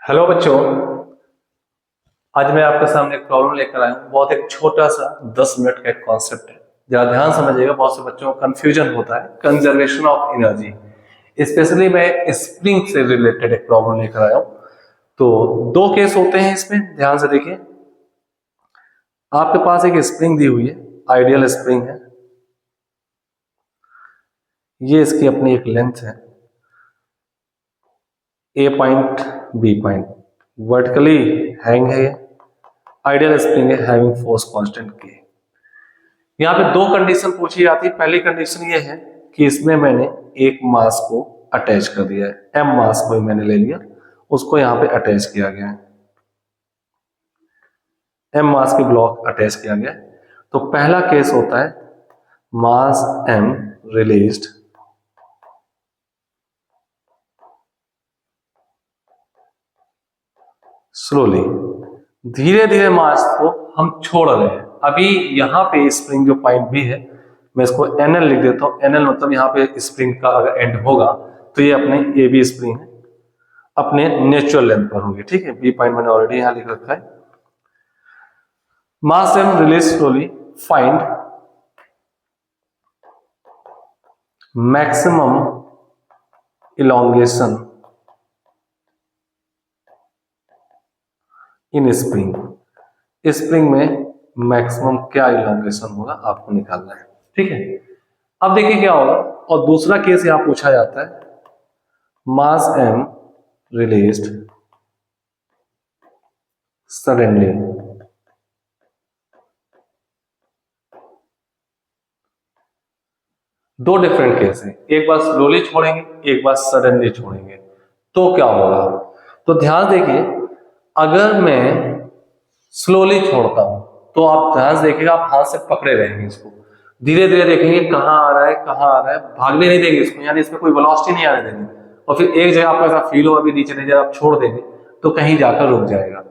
Hello बच्चों। आज मैं आपके सामने एक प्रॉब्लम लेकर आया हूँ। बहुत एक छोटा सा 10 मिनट का एक कॉन्सेप्ट है। जरा ध्यान समझिएगा, बहुत से बच्चों को कंफ्यूजन होता है। कंजर्वेशन ऑफ एनर्जी, स्पेशली मैं स्प्रिंग से रिलेटेड एक प्रॉब्लम लेकर आया हूँ। तो दो केस होते हैं इसमें, ध्यान से देखिए। आपके पास एक स्प्रिंग दी हुई है, आइडियल स्प्रिंग है। ये इसकी अपनी एक लेंथ है, A point B point, vertically hang है। ये आइडियल स्प्रिंग है हैविंग फोर्स कांस्टेंट के। यहाँ पे दो कंडीशन पूछी जाती है। पहली कंडीशन ये है कि इसमें मैंने एक मास को अटैच कर दिया है, एम मास को मैंने ले लिया, उसको यहाँ पे अटैच किया गया है, एम मास की ब्लॉक अटैच किया गया है। तो पहला केस होता है मास एम रिलीज्ड स्लोली, धीरे धीरे मास को हम छोड़ रहे हैं। अभी यहाँ पे स्प्रिंग जो पॉइंट भी है, मैं इसको एनएल लिख देता हूँ। एनएल मतलब यहाँ पे स्प्रिंग का अगर एंड होगा तो ये अपने ए बी स्प्रिंग है, अपने नेचुरल लेंथ पर होगी। ठीक है, बी पॉइंट मैंने ऑलरेडी यहाँ लिख रखा है। Mass M release slowly, find maximum elongation in spring. Spring में मैक्सिमम क्या इलोंगेशन होगा आपको निकालना है। ठीक है, अब देखिए क्या होगा। और दूसरा केस यहां पूछा जाता है मास एम रिलीज्ड सडनली। दो डिफरेंट केस हैं, एक बार स्लोली छोड़ेंगे, एक बार सडनली छोड़ेंगे। तो क्या होगा, तो ध्यान देखिए। अगर मैं स्लोली छोड़ता हूं तो आप ध्यान से देखिएगा, आप हाथ से पकड़े रहेंगे इसको, धीरे धीरे देखेंगे कहां आ रहा है कहां आ रहा है, भागने नहीं देंगे इसको, यानी इसमें कोई वेलोसिटी नहीं आने देंगे। और फिर एक जगह आपको ऐसा फील होगा, अभी नीचे नहीं जा, आप छोड़ देंगे तो कहीं जाकर रुक जाएगा।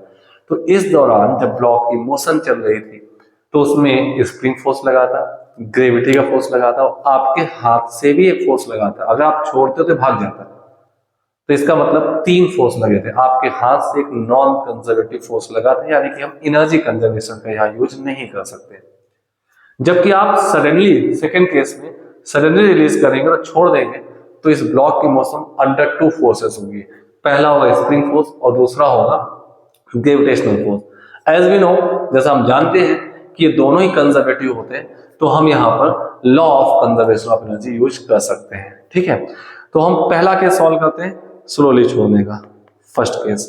तो इस दौरान जब ब्लॉक की मोशन चल रही थी तो उसमें स्प्रिंग फोर्स लगा था, ग्रेविटी का फोर्स लगा था, और आपके हाथ से भी एक फोर्स लगा था। अगर आप छोड़ते तो भाग जाता, तो इसका मतलब तीन फोर्स लगे थे। आपके हाथ से एक नॉन कंजर्वेटिव फोर्स लगा था, यानी कि हम एनर्जी कंजर्वेशन का यहाँ यूज नहीं कर सकते। जबकि आप सडनली, सेकेंड केस में सडनली रिलीज करेंगे तो छोड़ देंगे, तो इस ब्लॉक की मोशन अंडर टू फोर्सेस होगी। पहला होगा स्प्रिंग फोर्स और दूसरा होगा gravitational force. As we know, जैसा हम जानते हैं कि ये दोनों ही कंजर्वेटिव होते हैं, तो हम यहाँ पर law of conservation of energy use कर सकते हैं। ठीक है, तो हम पहला केस सॉल्व करते हैं स्लोली छोड़ने का, फर्स्ट केस।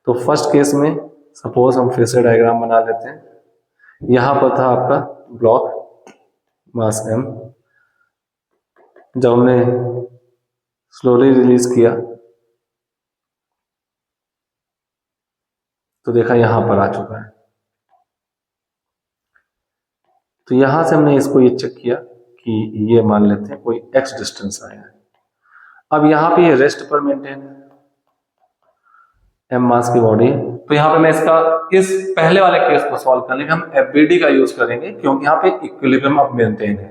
तो फर्स्ट केस में सपोज हम फिर से डायग्राम बना लेते हैं। यहां पर था आपका ब्लॉक मास एम, जब हमने स्लोली रिलीज किया तो देखा यहां पर आ चुका है। तो यहां से हमने इसको ये चेक किया कि ये मान लेते हैं कोई एक्स डिस्टेंस आया है। अब यहाँ पे ये रेस्ट पर मेंटेन है, एम मास की बॉडी। तो यहाँ पे मैं इसका इस पहले वाले केस को सॉल्व करने का हम एफबीडी का यूज करेंगे, क्योंकि यहाँ पे इक्विलिब्रियम अब मेंटेन है।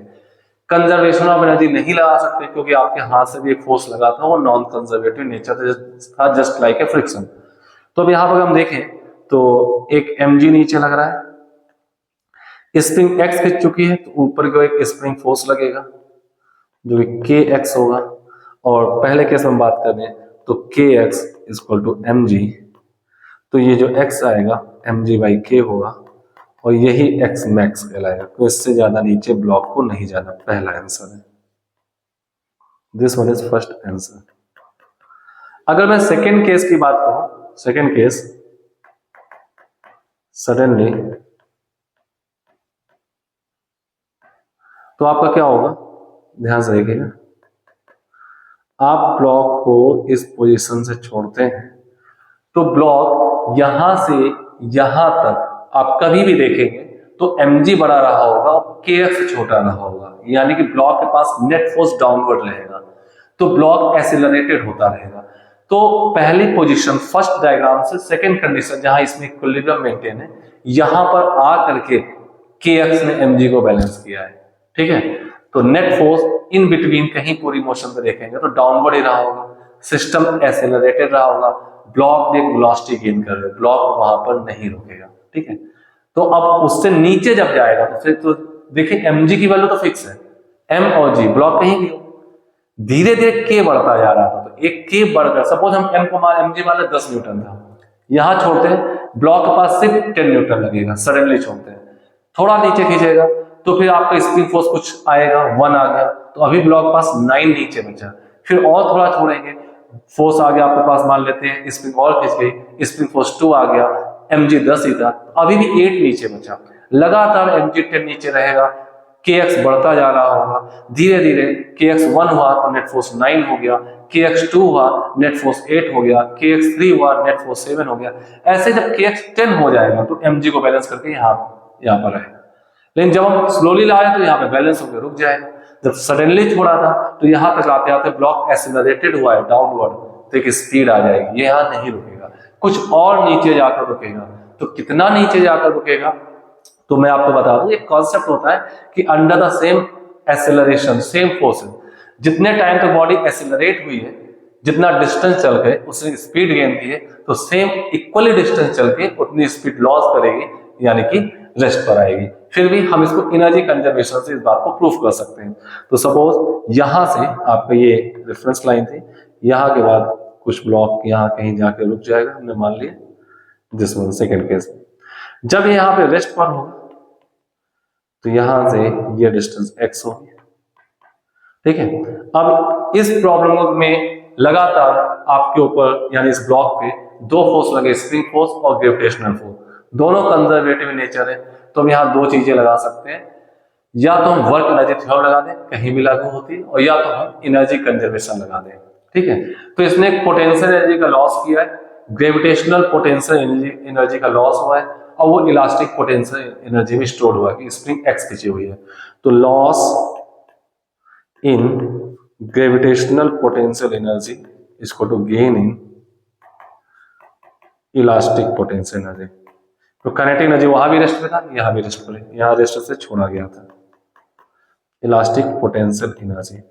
कंजर्वेशन ऑफ एनर्जी नहीं लगा सकते क्योंकि आपके हाथ से भी एक फोर्स लगा था, वो नॉन कंजर्वेटिव नेचर था, जस्ट लाइक ए फ्रिक्शन। तो अब यहाँ पर हम देखें तो एक mg नीचे लग रहा है, स्प्रिंग x खिंच चुकी है, तो ऊपर को एक स्प्रिंग फोर्स लगेगा जो कि kx होगा। और पहले केस में बात करें तो kx इक्वल टू mg, तो ये जो x आएगा mg बाई k होगा, और यही x मैक्स कहलाएगा। तो इससे ज्यादा नीचे ब्लॉक को नहीं जाना, पहला आंसर है। This one is first answer. अगर मैं सेकेंड केस की बात करूं, सेकेंड केस सडनली, तो आपका क्या होगा, ध्यान से देखिएगा। आप ब्लॉक को इस पोजीशन से छोड़ते हैं तो ब्लॉक यहां से यहां तक आप कभी भी देखेंगे तो mg बड़ा रहा होगा और kf छोटा रहा होगा, यानी कि ब्लॉक के पास नेट फोर्स डाउनवर्ड रहेगा, तो ब्लॉक एक्सीलरेटेड होता रहेगा। तो पहली पोजीशन फर्स्ट डायग्राम से सेकंड कंडीशन जहां इसमें इक्विलिब्रियम मेंटेन है, यहां पर आ करके kx ने mg को बैलेंस किया है। ठीक है, तो नेट फोर्स इन बिटवीन कहीं पूरी मोशन पे देखेंगे तो डाउनवर्ड ही रहा होगा, सिस्टम एक्सेलरेटेड रहा होगा, ब्लॉक एक वेलोसिटी गेन कर रहे हो, ब्लॉक वहां पर नहीं रुकेगा, ठीक है। तो अब उससे नीचे जब जाएगा तो फिर तो देखिए mg की वैल्यू तो फिक्स है, m और g ब्लॉक कहीं भी हो, धीरे धीरे k बढ़ता जा रहा था, तो एक k बढ़कर सपोज हम m को मान mg मान 10 न्यूटन था, यहां छोड़ते हैं ब्लॉक के पास सिर्फ 10 न्यूटन लगेगा, सडनली छोड़ते हैं, थोड़ा नीचे खींचेगा तो फिर आपका स्प्रिंग फोर्स कुछ आएगा 1 आ गया, तो अभी ब्लॉक के पास 9 नीचे बचा, फिर और थोड़ा छोड़ेंगे, फोर्स आ गया आपके पास, मान लेते हैं स्प्रिंग और खींच गई, स्प्रिंग फोर्स 2 आ गया, mg 10 ही था, अभी भी 8 नीचे बचा, लगातार mg 10 नीचे रहेगा, kx बढ़ता जा रहा होगा, धीरे धीरे kx 1 हुआ तो नेट फोर्स 9 हो गया, kx 2 हुआ नेट फोर्स 8 हो गया, kx 3 हुआ नेट फोर्स 7 हो गया, ऐसे जब kx 10 हो जाएगा तो mg को बैलेंस करके यहाँ पर आएगा। लेकिन जब हम स्लोली लाए तो यहाँ पे बैलेंस होकर रुक जाएगा, जब सडनली छोड़ा था तो यहाँ तक आते आते ब्लॉक एक्सेलरेटेड हुआ है डाउनवर्ड, तो एक स्पीड आ जाएगी, ये यहाँ नहीं रुकेगा, कुछ और नीचे जाकर रुकेगा, तो कितना नीचे जाकर रुकेगा, तो मैं आपको बता दूं एक कॉन्सेप्ट होता है कि under the same acceleration same force, जितने टाइम तक बॉडी एक्सेलरेट हुई है, जितना डिस्टेंस चल के उसने स्पीड गेन की है, तो सेम इक्वली डिस्टेंस चल के उतनी स्पीड लॉस करेगी, यानी कि रेस्ट पर आएगी। फिर भी हम इसको एनर्जी कंजर्वेशन से इस बात को प्रूफ कर सकते हैं। तो सपोज यहां से आपका ये रेफरेंस लाइन थी, यहाँ के बाद कुछ ब्लॉक यहाँ कहीं जाके रुक जाएगा, हमने मान लिया दिस वन सेकेंड केस में, जब यहाँ पे रेस्ट पर होगा तो यहां से ये डिस्टेंस x होगी, ठीक है। अब इस प्रॉब्लम में लगातार आपके ऊपर यानी इस ब्लॉक पे 2 फोर्स लगे, स्प्रिंग फोर्स और ग्रेविटेशनल फोर्स, दोनों कंजर्वेटिव नेचर है, तो हम यहाँ 2 चीजें लगा सकते हैं, या तो हम वर्क एनर्जी थ्योरम लगा दें, कहीं भी लागू होती है, और या तो हम एनर्जी कंजर्वेशन लगा दें, ठीक है। तो इसने एक पोटेंशियल एनर्जी का लॉस किया है, ग्रेविटेशनल पोटेंशियल एनर्जी का लॉस हुआ है, और वो इलास्टिक पोटेंशियल एनर्जी में स्टोर हुआ है कि स्प्रिंग एक्स खींची हुई है, तो loss in gravitational potential energy इसको to gain in elastic potential energy. तो काइनेटिक एनर्जी वहां भी रेस्ट पे था, यहाँ भी रेस्ट पे, यहाँ रेस्ट से छोड़ा गया था, इलास्टिक पोटेंशियल एनर्जी।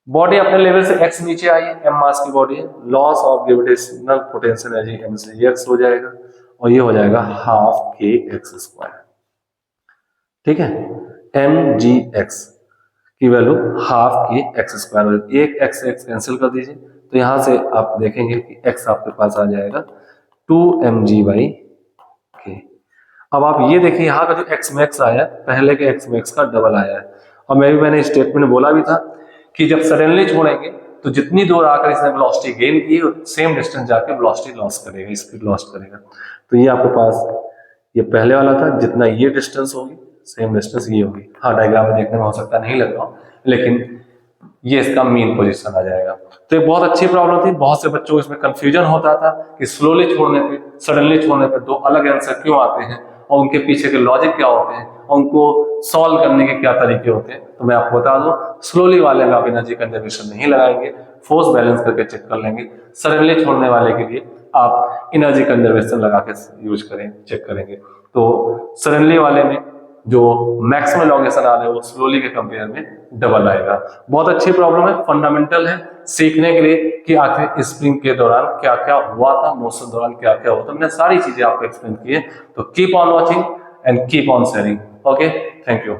बॉडी अपने लेवल से x नीचे आई है, m मास की बॉडी है, loss of gravitational potential energy m से x हो जाएगा, और ये हो जाएगा हाफ के एक्स स्क्वायर, ठीक है। mgx की वैल्यू हाफ के एक्स स्क्वायर, एक x कैंसिल कर दीजिए, तो यहां से आप देखेंगे कि x आपके पास आ जाएगा 2mg/k। अब आप ये देखिए यहाँ का जो x मैक्स आया है पहले के x मैक्स का डबल आया है, और मैंने स्टेटमेंट में बोला भी था कि जब सडनली छोड़ेंगे तो जितनी दूर आकर इसने वेलोसिटी गेन की सेम डिस्टेंस जाके वेलोसिटी लॉस करेगा, स्पीड लॉस करेगा। तो ये आपके पास ये पहले वाला था, जितना ये डिस्टेंस होगी सेम डिस्टेंस ये होगी। हाँ डायग्राम में देखने में हो सकता नहीं लग रहा हो, लेकिन ये इसका मीन पोजीशन आ जाएगा। तो एक बहुत अच्छी प्रॉब्लम थी, बहुत से बच्चों को इसमें कंफ्यूजन होता था कि स्लोली छोड़ने पे सडनली छोड़ने पे 2 अलग आंसर क्यों आते हैं, और उनके पीछे के लॉजिक क्या होते हैं, और उनको सॉल्व करने के क्या तरीके होते हैं। तो मैं आपको बता दूं, स्लोली वाले में आप एनर्जी कंजर्वेशन नहीं लगाएंगे, फोर्स बैलेंस करके चेक कर लेंगे। सडनली छोड़ने वाले के लिए आप एनर्जी कंजर्वेशन लगा के यूज करें, चेक करेंगे। तो सडनली वाले में जो मैक्सिमम एलोंगेशन आ रहा है वो स्लोली के कंपेयर में डबल आएगा। बहुत अच्छी प्रॉब्लम है, फंडामेंटल है सीखने के लिए कि आखिर स्प्रिंग के दौरान क्या क्या हुआ था, मोशन दौरान क्या क्या हुआ था। मैंने सारी चीजें आपको एक्सप्लेन की है। तो keep on watching and keep on sharing. Okay, thank you.